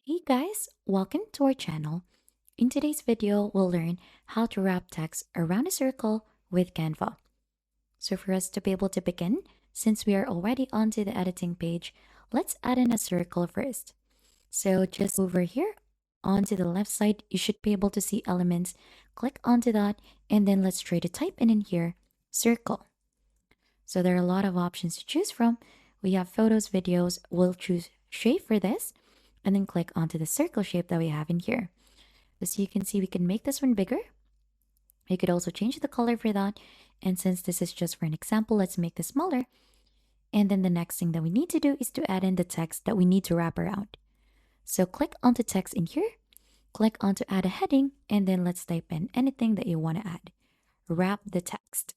Hey guys, welcome to our channel. In today's video, we'll learn how to wrap text around a circle with Canva. So for us to be able to begin, since we are already onto the editing page, let's add in a circle first. So just over here onto the left side, you should be able to see elements. Click onto that and then let's try to type in here, circle. So there are a lot of options to choose from. We have photos, videos, we'll choose shape for this and then click onto the circle shape that we have in here. As you can see, we can make this one bigger. We could also change the color for that. And since this is just for an example, let's make this smaller. And then the next thing that we need to do is to add in the text that we need to wrap around. So click onto text in here, click onto add a heading, and then let's type in anything that you want to add. Wrap the text.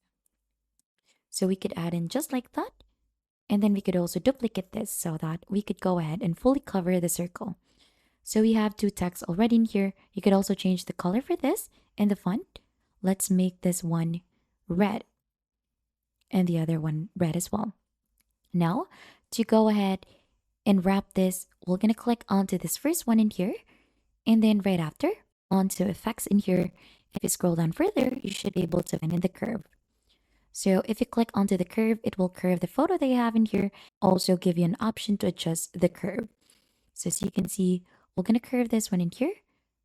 So we could add in just like that. And then we could also duplicate this so that we could go ahead and fully cover the circle. So we have two texts already in here. You could also change the color for this and the font. Let's make this one red and the other one red as well. Now, to go ahead and wrap this, we're going to click onto this first one in here. And then right after, onto effects in here. If you scroll down further, you should be able to find in the curve. So if you click onto the curve, it will curve the photo that you have in here. Also give you an option to adjust the curve. So as you can see, we're going to curve this one in here,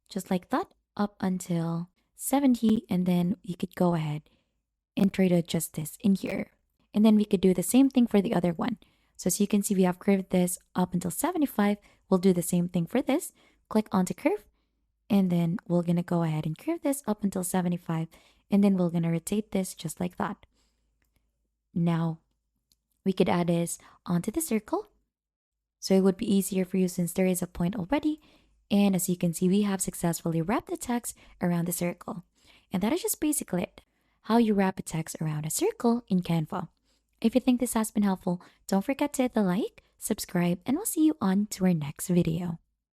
just like that, up until 70. And then you could go ahead and try to adjust this in here. And then we could do the same thing for the other one. So as you can see, we have curved this up until 75. We'll do the same thing for this. Click onto curve. And then we're going to go ahead and curve this up until 75. And then we're going to rotate this just like that. Now, we could add this onto the circle. So it would be easier for you since there is a point already. And as you can see, we have successfully wrapped the text around the circle. And that is just basically it. How you wrap a text around a circle in Canva. If you think this has been helpful, don't forget to hit the like, subscribe, and we'll see you on to our next video.